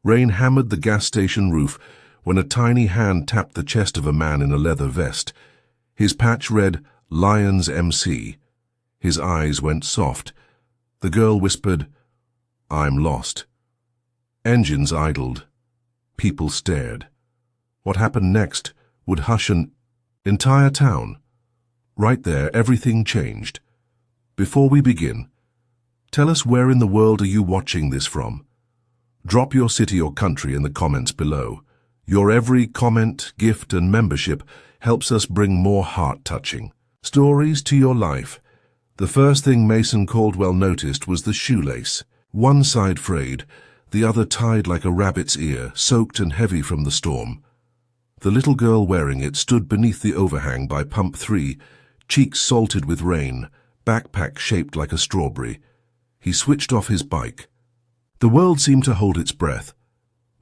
Rain hammered the gas station roof when a tiny hand tapped the chest of a man in a leather vest. His patch read, Lions MC. His eyes went soft. The girl whispered, I'm lost. Engines idled. People stared. What happened next would hush an entire town. Right there, everything changed. Before we begin, tell us where in the world are you watching this from? Drop your city or country in the comments below. Your every comment, gift, and membership helps us bring more heart-touching stories to your life. The first thing Mason Caldwell noticed was the shoelace. One side frayed, the other tied like a rabbit's ear, soaked and heavy from the storm. The little girl wearing it stood beneath the overhang by Pump 3, cheeks salted with rain, backpack shaped like a strawberry. He switched off his bike. The world seemed to hold its breath.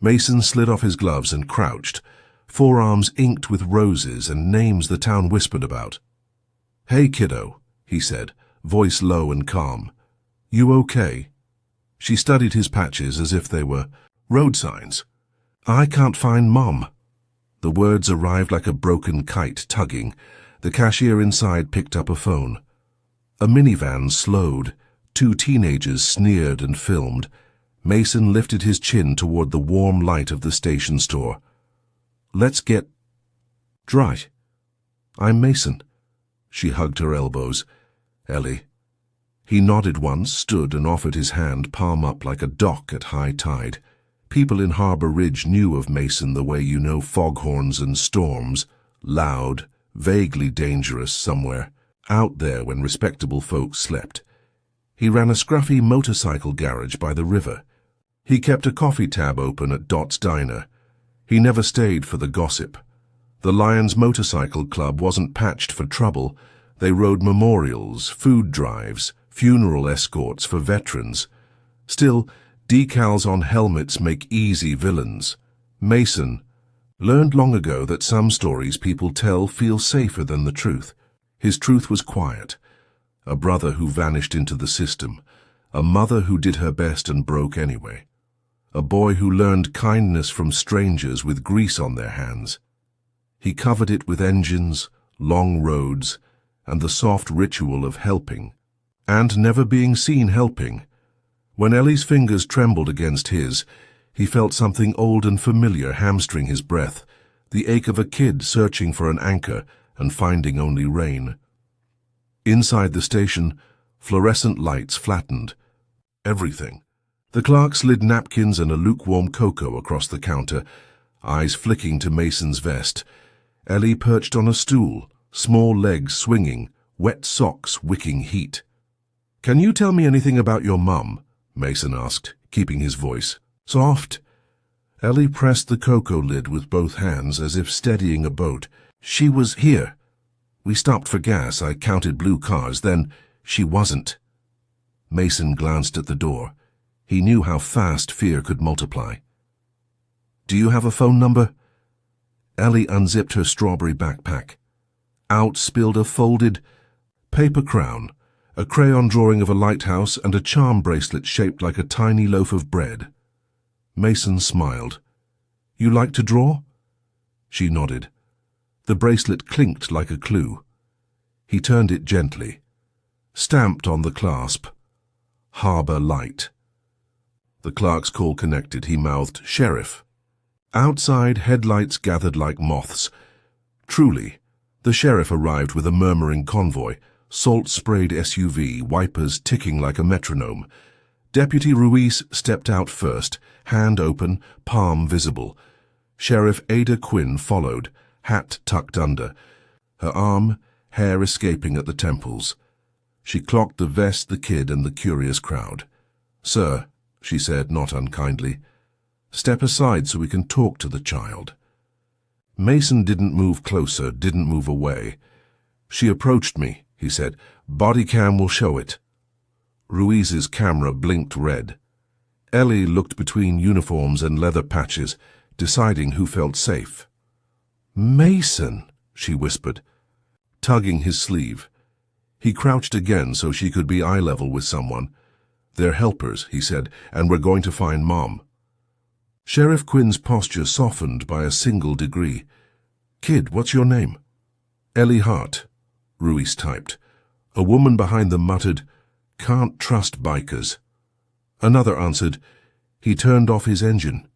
Mason slid off his gloves and crouched, forearms inked with roses and names the town whispered about. Hey, kiddo, he said, voice low and calm. You okay? She studied his patches as if they were road signs. I can't find Mom. The words arrived like a broken kite tugging. The cashier inside picked up a phone. A minivan slowed. 2 teenagers sneered and filmed. Mason lifted his chin toward the warm light of the station store. Let's get right. I'm Mason. She hugged her elbows. Ellie. He nodded once, stood and offered his hand, palm up like a dock at high tide. People in Harbor Ridge knew of Mason the way you know foghorns and storms, loud, vaguely dangerous somewhere, out there when respectable folks slept. He ran a scruffy motorcycle garage by the river. He kept a coffee tab open at Dot's Diner. He never stayed for the gossip. The Lions Motorcycle Club wasn't patched for trouble. They rode memorials, food drives, funeral escorts for veterans. Still, decals on helmets make easy villains. Mason learned long ago that some stories people tell feel safer than the truth. His truth was quiet. A brother who vanished into the system. A mother who did her best and broke anyway. A boy who learned kindness from strangers with grease on their hands. He covered it with engines, long roads, and the soft ritual of helping. And never being seen helping. When Ellie's fingers trembled against his, he felt something old and familiar hamstring his breath, the ache of a kid searching for an anchor and finding only rain. Inside the station, fluorescent lights flattened. Everything. The clerk slid napkins and a lukewarm cocoa across the counter, eyes flicking to Mason's vest. Ellie perched on a stool, small legs swinging, wet socks wicking heat. Can you tell me anything about your mum? Mason asked, keeping his voice soft. Ellie pressed the cocoa lid with both hands as if steadying a boat. She was here. We stopped for gas. I counted blue cars. Then she wasn't. Mason glanced at the door. He knew how fast fear could multiply. Do you have a phone number? Ellie unzipped her strawberry backpack. Out spilled a folded paper crown, a crayon drawing of a lighthouse, and a charm bracelet shaped like a tiny loaf of bread. Mason smiled. You like to draw? She nodded. The bracelet clinked like a clue. He turned it gently. Stamped on the clasp. Harbor Light. The clerk's call connected. He mouthed, Sheriff. Outside, headlights gathered like moths. Truly, the sheriff arrived with a murmuring convoy, salt-sprayed SUV, wipers ticking like a metronome. Deputy Ruiz stepped out first, hand open, palm visible. Sheriff Ada Quinn followed, hat tucked under, her arm, hair escaping at the temples. She clocked the vest, the kid, and the curious crowd. Sir, she said, not unkindly, step aside so we can talk to the child. Mason didn't move closer, didn't move away. She approached me, he said. Body cam will show it. Ruiz's camera blinked red. Ellie looked between uniforms and leather patches, deciding who felt safe. Mason, she whispered, tugging his sleeve. He crouched again so she could be eye level with someone. They're helpers, he said, and we're going to find Mom. Sheriff Quinn's posture softened by a single degree. "Kid, what's your name?" "Ellie Hart," Ruiz typed. A woman behind them muttered, "Can't trust bikers." Another answered, "He turned off his engine."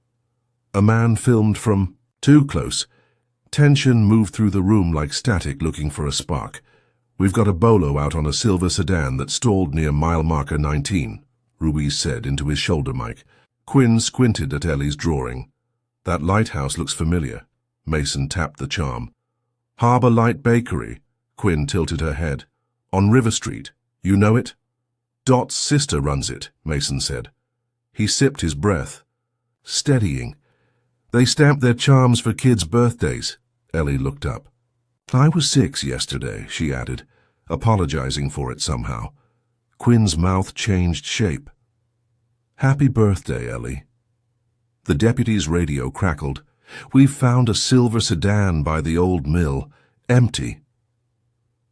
A man filmed from too close. Tension moved through the room like static looking for a spark. "We've got a BOLO out on a silver sedan that stalled near mile marker 19, Ruiz said into his shoulder mic. Quinn squinted at Ellie's drawing. "That lighthouse looks familiar." Mason tapped the charm. "Harbor Light Bakery." Quinn tilted her head. "On River Street. You know it?" "Dot's sister runs it," Mason said. He sipped his breath. Steadying. "They stamp their charms for kids' birthdays." Ellie looked up. "I was 6 yesterday," she added, apologizing for it somehow. Quinn's mouth changed shape. "Happy birthday, Ellie." The deputy's radio crackled. "We've found a silver sedan by the old mill, empty."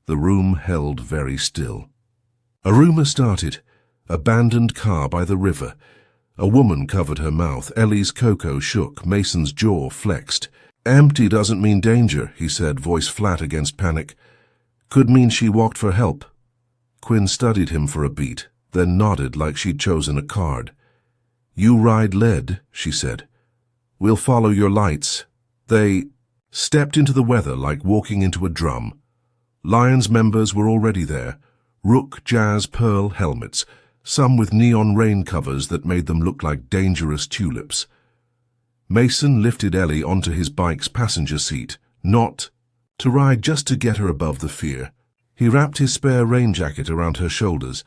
The room held very still. A rumor started. Abandoned car by the river. A woman covered her mouth. Ellie's cocoa shook. Mason's jaw flexed. "Empty doesn't mean danger," he said, voice flat against panic. "Could mean she walked for help." Quinn studied him for a beat, then nodded like she'd chosen a card. "You ride lead," she said. "We'll follow your lights." They stepped into the weather like walking into a drum. Lions members were already there. Rook, Jazz, Pearl helmets, some with neon rain covers that made them look like dangerous tulips. Mason lifted Ellie onto his bike's passenger seat, not to ride, just to get her above the fear. He wrapped his spare rain jacket around her shoulders.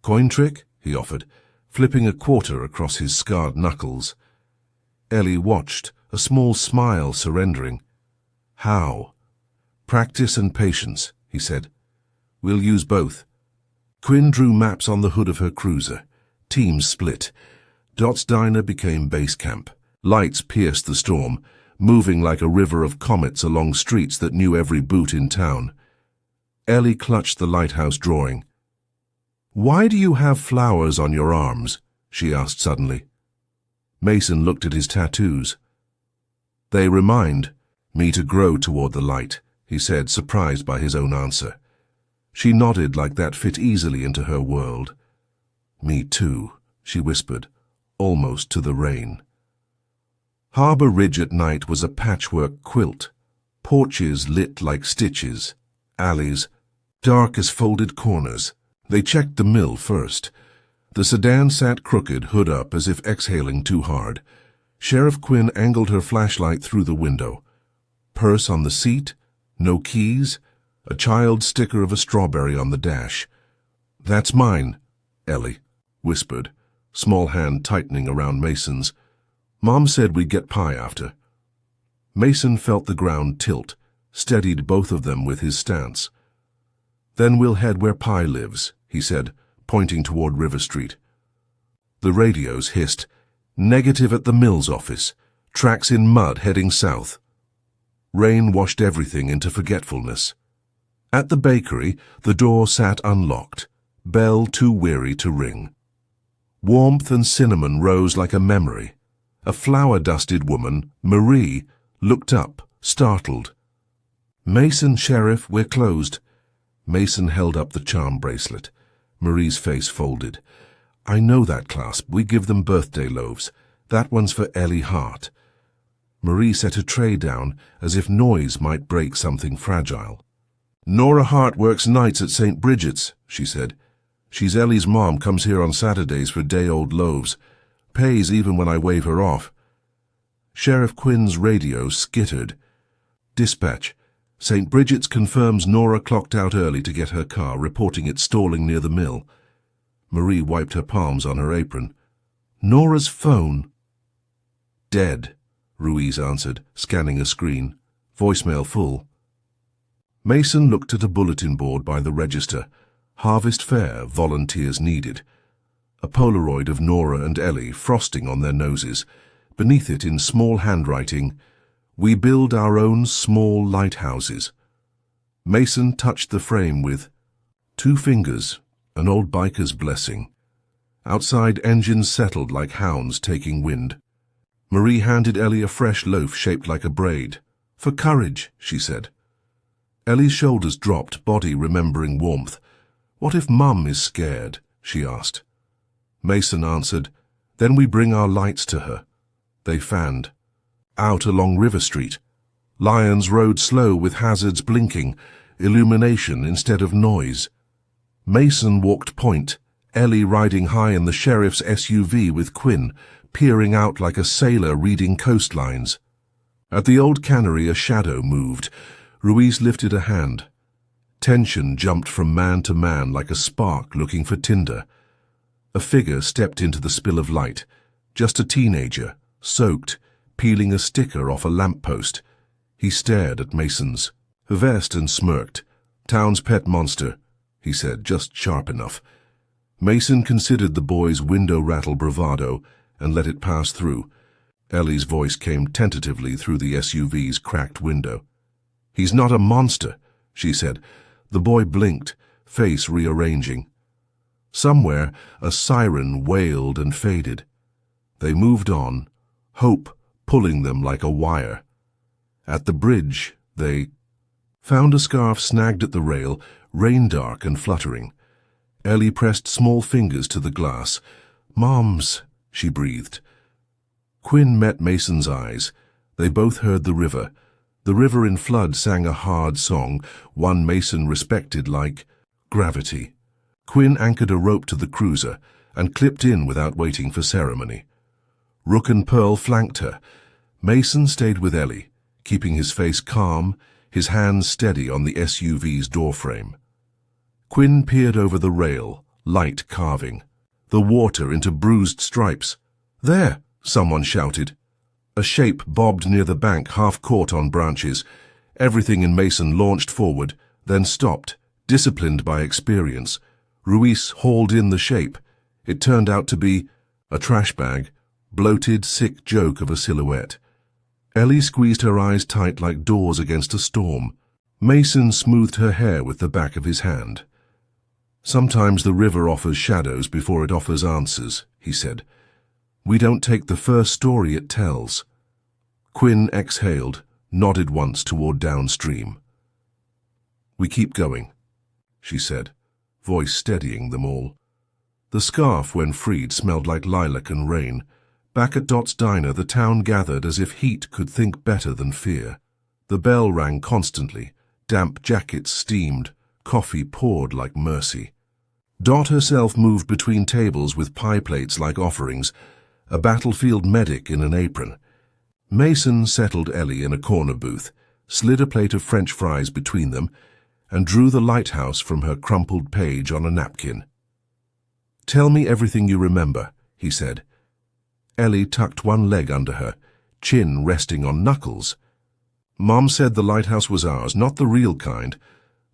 "Coin trick?" he offered, flipping a quarter across his scarred knuckles. Ellie watched, a small smile surrendering. "How?" "Practice and patience," he said. "We'll use both." Quinn drew maps on the hood of her cruiser. Teams split. Dot's diner became base camp. Lights pierced the storm, moving like a river of comets along streets that knew every boot in town. Ellie clutched the lighthouse drawing. "Why do you have flowers on your arms?" she asked suddenly. Mason looked at his tattoos. "They remind me to grow toward the light," he said, surprised by his own answer. She nodded like that fit easily into her world. "Me too," she whispered, almost to the rain. Harbour Ridge at night was a patchwork quilt. Porches lit like stitches. Alleys dark as folded corners. They checked the mill first. The sedan sat crooked, hood up, as if exhaling too hard. Sheriff Quinn angled her flashlight through the window. Purse on the seat, no keys, a child sticker of a strawberry on the dash. "That's mine," Ellie whispered, small hand tightening around Mason's. "Mom said we'd get pie after." Mason felt the ground tilt, steadied both of them with his stance. "Then we'll head where Pie lives," he said, pointing toward River Street. The radios hissed, "Negative at the Mills office. Tracks in mud heading south." Rain washed everything into forgetfulness. At the bakery, the door sat unlocked, bell too weary to ring. Warmth and cinnamon rose like a memory. A flour-dusted woman, Marie, looked up, startled. "Mason, Sheriff, we're closed." Mason held up the charm bracelet. Marie's face folded. "I know that clasp. We give them birthday loaves. That one's for Ellie Hart." Marie set a tray down, as if noise might break something fragile. "Nora Hart works nights at St. Bridget's," she said. "She's Ellie's mom, comes here on Saturdays for day-old loaves. Pays even when I wave her off." Sheriff Quinn's radio skittered. "Dispatch. St. Bridget's confirms Nora clocked out early to get her car, reporting it stalling near the mill." Marie wiped her palms on her apron. "Nora's phone." "Dead," Ruiz answered, scanning a screen. "Voicemail full." Mason looked at a bulletin board by the register. Harvest Fair, volunteers needed. A Polaroid of Nora and Ellie frosting on their noses. Beneath it, in small handwriting, "We build our own small lighthouses." Mason touched the frame with 2 fingers, an old biker's blessing. Outside, engines settled like hounds taking wind. Marie handed Ellie a fresh loaf shaped like a braid. "For courage," she said. Ellie's shoulders dropped, body remembering warmth. "What if Mum is scared?" she asked. Mason answered, "Then we bring our lights to her." They fanned. Out along River Street. Lions rode slow with hazards blinking, illumination instead of noise. Mason walked point, Ellie riding high in the sheriff's SUV with Quinn, peering out like a sailor reading coastlines. At the old cannery a shadow moved. Ruiz lifted a hand. Tension jumped from man to man like a spark looking for tinder. A figure stepped into the spill of light, just a teenager, soaked, peeling a sticker off a lamppost. He stared at Mason's vest and smirked. "Town's pet monster," he said, just sharp enough. Mason considered the boy's window rattle bravado and let it pass through. Ellie's voice came tentatively through the SUV's cracked window. "He's not a monster," she said. The boy blinked, face rearranging. Somewhere, a siren wailed and faded. They moved on, hope pulling them like a wire. At the bridge, they found a scarf snagged at the rail, rain-dark and fluttering. Ellie pressed small fingers to the glass. "Moms," she breathed. Quinn met Mason's eyes. They both heard the river. The river in flood sang a hard song, one Mason respected like gravity. Quinn anchored a rope to the cruiser and clipped in without waiting for ceremony. Rook and Pearl flanked her. Mason stayed with Ellie, keeping his face calm, his hands steady on the SUV's doorframe. Quinn peered over the rail, light carving, the water into bruised stripes. "There!" someone shouted. A shape bobbed near the bank, half caught on branches. Everything in Mason launched forward, then stopped, disciplined by experience. Ruiz hauled in the shape. It turned out to be a trash bag, bloated, sick joke of a silhouette. Ellie squeezed her eyes tight like doors against a storm. Mason smoothed her hair with the back of his hand. "Sometimes the river offers shadows before it offers answers," he said. "We don't take the first story it tells." Quinn exhaled, nodded once toward downstream. "We keep going," she said, voice steadying them all. The scarf, when freed, smelled like lilac and rain. Back at Dot's diner, the town gathered as if heat could think better than fear. The bell rang constantly. Damp jackets steamed. Coffee poured like mercy. Dot herself moved between tables with pie plates like offerings, a battlefield medic in an apron. Mason settled Ellie in a corner booth, slid a plate of French fries between them, and drew the Lighthouse from her crumpled page on a napkin. "Tell me everything you remember," he said. Ellie tucked one leg under her, chin resting on knuckles. "Mom said the lighthouse was ours, not the real kind.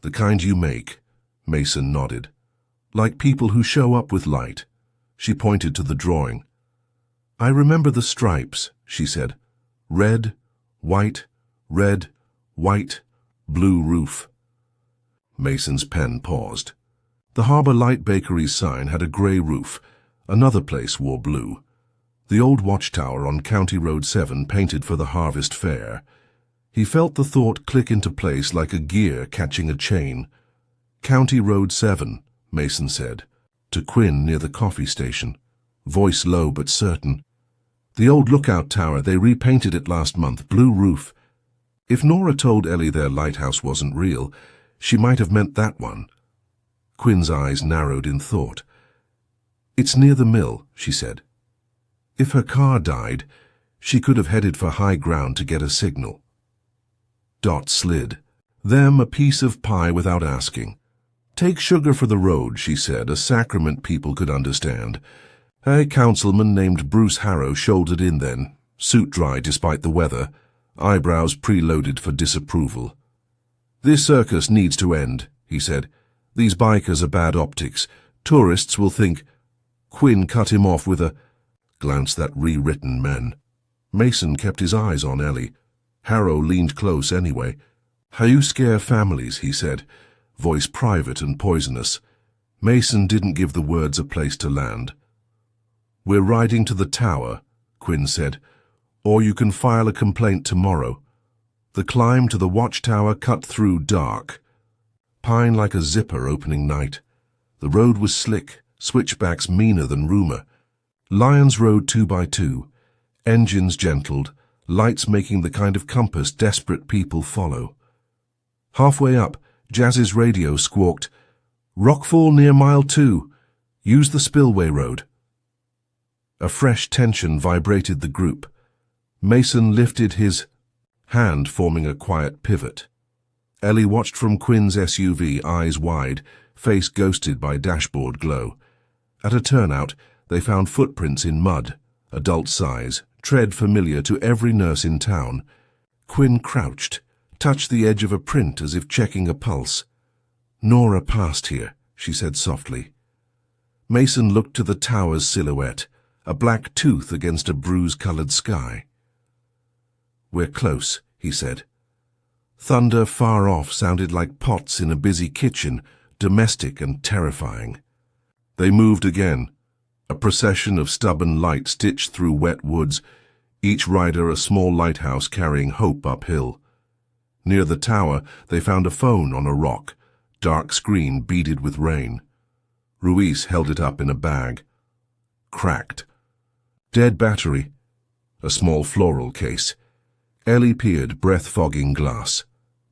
The kind you make." Mason nodded. "Like people who show up with light." She pointed to the drawing. "I remember the stripes," she said. "Red, white, red, white, blue roof." Mason's pen paused. The Harbor Light Bakery's sign had a grey roof. Another place wore blue. The old Watchtower on County Road 7 painted for the Harvest Fair. He felt the thought click into place like a gear catching a chain. "County Road 7, Mason said, to Quinn near the coffee station, voice low but certain. "The old lookout tower, they repainted it last month, blue roof." If Nora told Ellie their lighthouse wasn't real, she might have meant that one. Quinn's eyes narrowed in thought. "It's near the mill," she said. If her car died, she could have headed for high ground to get a signal. Dot slid. Them a piece of pie without asking. "Take sugar for the road," she said, a sacrament people could understand. A councilman named Bruce Harrow shouldered in then, suit dry despite the weather, eyebrows preloaded for disapproval. "This circus needs to end," he said. "These bikers are bad optics. Tourists will think—" Quinn cut him off with a glance that rewritten men. Mason kept his eyes on Ellie. Harrow leaned close anyway. "How you scare families," he said, voice private and poisonous. Mason didn't give the words a place to land. "We're riding to the tower," Quinn said. Or you can file a complaint tomorrow. The climb to the Watchtower cut through dark. Pine like a zipper opening night. The road was slick, switchbacks meaner than rumor. Lions rode 2x2, engines gentled, lights making the kind of compass desperate people follow. Halfway up, Jazz's radio squawked, "Rockfall near mile 2. Use the spillway road." A fresh tension vibrated the group. Mason lifted his hand, forming a quiet pivot. Ellie watched from Quinn's SUV, eyes wide, face ghosted by dashboard glow. At a turnout, they found footprints in mud, adult size, tread familiar to every nurse in town. Quinn crouched, touched the edge of a print as if checking a pulse. "Nora passed here," she said softly. Mason looked to the tower's silhouette, a black tooth against a bruise-colored sky. "We're close," he said. Thunder far off sounded like pots in a busy kitchen, domestic and terrifying. They moved again, a procession of stubborn light stitched through wet woods, each rider a small lighthouse carrying hope uphill. Near the tower, they found a phone on a rock, dark screen beaded with rain. Ruiz held it up in a bag. Cracked. Dead battery. A small floral case. Ellie peered, breath-fogging glass.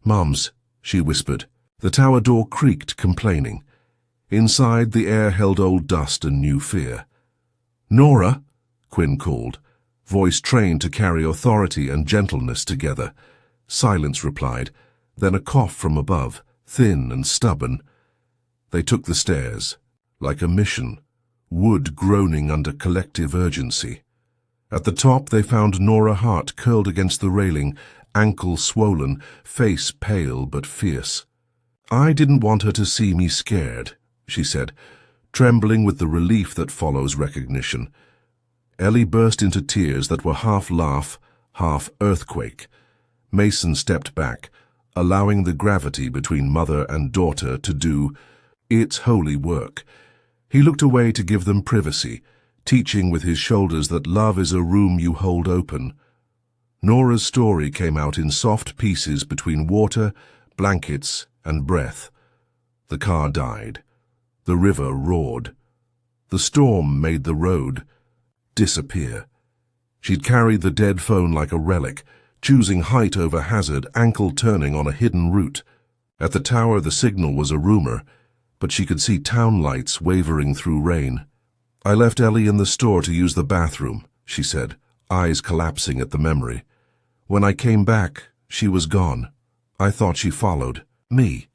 "Mums," she whispered. The tower door creaked, complaining. Inside, the air held old dust and new fear. "Nora," Quinn called, voice trained to carry authority and gentleness together. Silence replied, then a cough from above, thin and stubborn. They took the stairs, like a mission, wood groaning under collective urgency. At the top they found Nora Hart curled against the railing, ankle swollen, face pale but fierce. "I didn't want her to see me scared," she said, trembling with the relief that follows recognition. Ellie burst into tears that were half laugh, half earthquake. Mason stepped back, allowing the gravity between mother and daughter to do its holy work. He looked away to give them privacy, teaching with his shoulders that love is a room you hold open. Nora's story came out in soft pieces between water, blankets, and breath. The car died. The river roared. The storm made the road disappear. She'd carried the dead phone like a relic, choosing height over hazard, ankle turning on a hidden route. At the tower the signal was a rumor, but she could see town lights wavering through rain. "I left Ellie in the store to use the bathroom," she said, eyes collapsing at the memory. "When I came back, she was gone. I thought she followed me."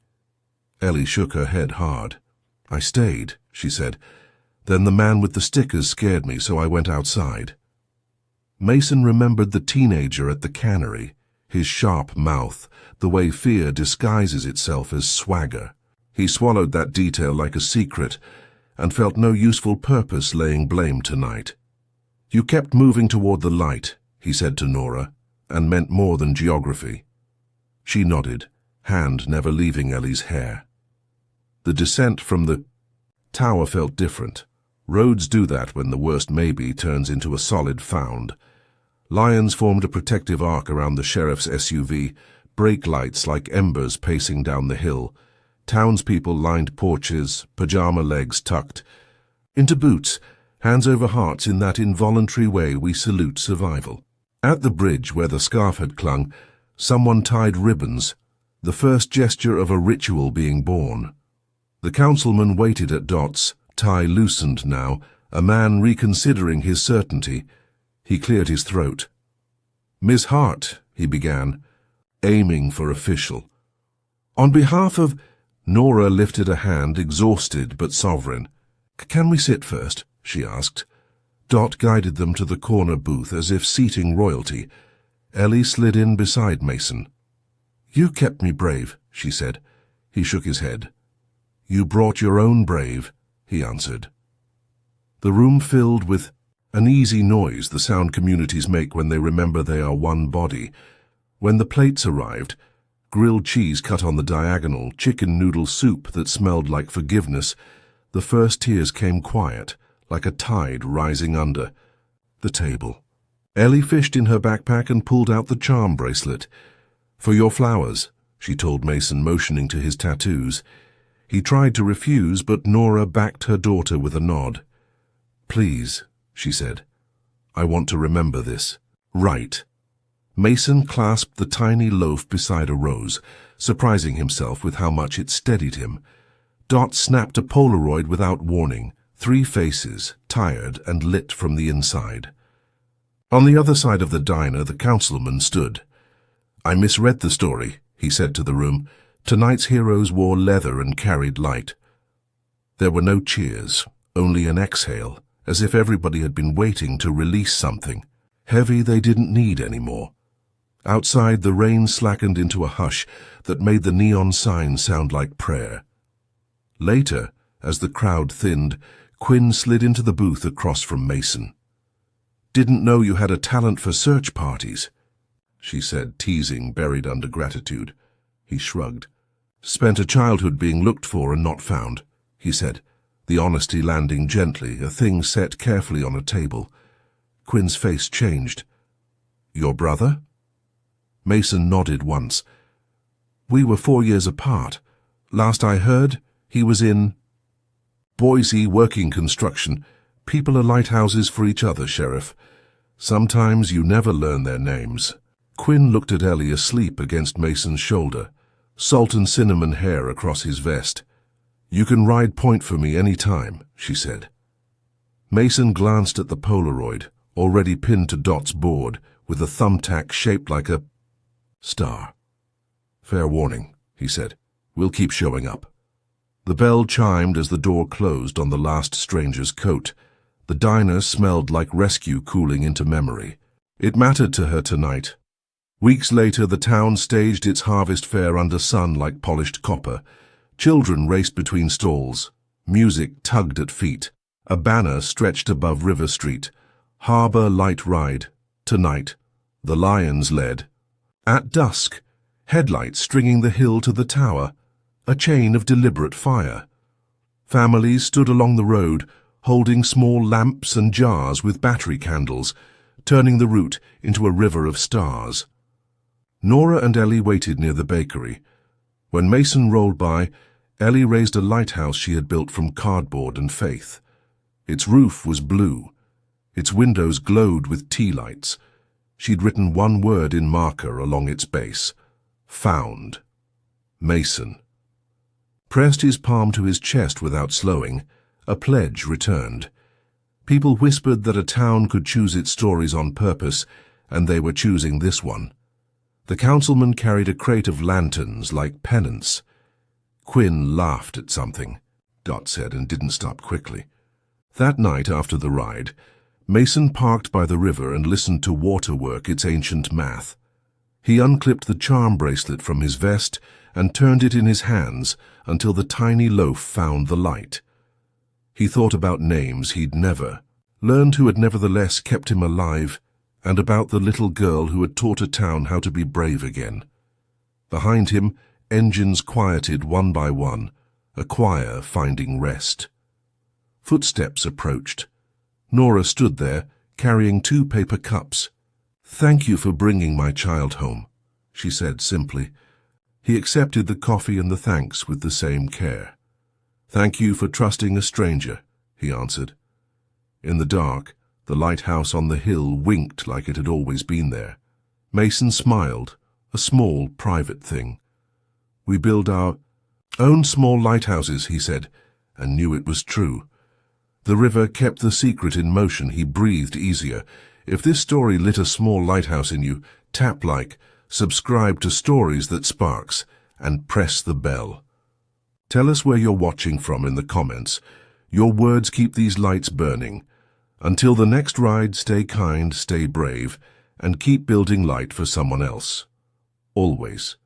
Ellie shook her head hard. "I stayed," she said. "Then the man with the stickers scared me, so I went outside." Mason remembered the teenager at the cannery, his sharp mouth, the way fear disguises itself as swagger. He swallowed that detail like a secret and felt no useful purpose laying blame tonight. "You kept moving toward the light," he said to Nora, and meant more than geography. She nodded, hand never leaving Ellie's hair. The descent from the tower felt different. Roads do that when the worst maybe turns into a solid found. Lions formed a protective arc around the sheriff's SUV, brake lights like embers pacing down the hill. Townspeople lined porches, pajama legs tucked into boots, hands over hearts in that involuntary way we salute survival. At the bridge where the scarf had clung, someone tied ribbons, the first gesture of a ritual being born. The councilman waited at dots, tie loosened now, a man reconsidering his certainty. He cleared his throat. "Miss Hart," he began, aiming for official. "On behalf of—" Nora lifted a hand, exhausted but sovereign. "Can we sit first?" she asked. Dot guided them to the corner booth as if seating royalty. Ellie slid in beside Mason. "You kept me brave," she said. He shook his head. "You brought your own brave," he answered. The room filled with an easy noise the sound communities make when they remember they are one body. When the plates arrived, grilled cheese cut on the diagonal, chicken noodle soup that smelled like forgiveness, the first tears came quiet, like a tide rising under the table. Ellie fished in her backpack and pulled out the charm bracelet. "For your flowers," she told Mason, motioning to his tattoos. He tried to refuse, but Nora backed her daughter with a nod. "Please," she said. "I want to remember this." "Right." Mason clasped the tiny loaf beside a rose, surprising himself with how much it steadied him. Dot snapped a Polaroid without warning, 3 faces, tired and lit from the inside. On the other side of the diner, the councilman stood. "I misread the story," he said to the room. "Tonight's heroes wore leather and carried light." There were no cheers, only an exhale, as if everybody had been waiting to release something. Heavy they didn't need anymore. Outside, the rain slackened into a hush that made the neon sign sound like prayer. Later, as the crowd thinned, Quinn slid into the booth across from Mason. "Didn't know you had a talent for search parties," she said, teasing buried under gratitude. He shrugged. "Spent a childhood being looked for and not found," he said, the honesty landing gently, a thing set carefully on a table. Quinn's face changed. "Your brother?" Mason nodded once. "We were 4 years apart. Last I heard, he was in Boise working construction. People are lighthouses for each other, Sheriff. Sometimes you never learn their names." Quinn looked at Ellie asleep against Mason's shoulder, salt and cinnamon hair across his vest. "You can ride point for me any time," she said. Mason glanced at the Polaroid, already pinned to Dot's board, with a thumbtack shaped like a star. "Fair warning," he said. "We'll keep showing up." The bell chimed as the door closed on the last stranger's coat. The diner smelled like rescue cooling into memory. It mattered to her tonight. Weeks later, the town staged its harvest fair under sun like polished copper. Children raced between stalls. Music tugged at feet. A banner stretched above River Street. "Harbor Light Ride. Tonight." The Lions led. At dusk, headlights stringing the hill to the tower. A chain of deliberate fire. Families stood along the road, holding small lamps and jars with battery candles, turning the route into a river of stars. Nora and Ellie waited near the bakery. When Mason rolled by, Ellie raised a lighthouse she had built from cardboard and faith. Its roof was blue. Its windows glowed with tea lights. She'd written one word in marker along its base. Found. Mason. Pressed his palm to his chest without slowing. A pledge returned. People whispered that a town could choose its stories on purpose, and they were choosing this one. The councilman carried a crate of lanterns like pennants. Quinn laughed at something, Dot said, and didn't stop quickly. That night after the ride, Mason parked by the river and listened to water work its ancient math. He unclipped the charm bracelet from his vest and turned it in his hands until the tiny loaf found the light. He thought about names he'd never learned who had nevertheless kept him alive, and about the little girl who had taught a town how to be brave again. Behind him, engines quieted one by one, a choir finding rest. Footsteps approached. Nora stood there, carrying 2 paper cups. "Thank you for bringing my child home," she said simply. He accepted the coffee and the thanks with the same care. "Thank you for trusting a stranger," he answered. In the dark, the lighthouse on the hill winked like it had always been there. Mason smiled, a small, private thing. "We build our own small lighthouses," he said, and knew it was true. The river kept the secret in motion. He breathed easier. If this story lit a small lighthouse in you, tap like, subscribe to Stories That Sparks, and press the bell. Tell us where you're watching from in the comments. Your words keep these lights burning. Until the next ride, stay kind, stay brave, and keep building light for someone else. Always.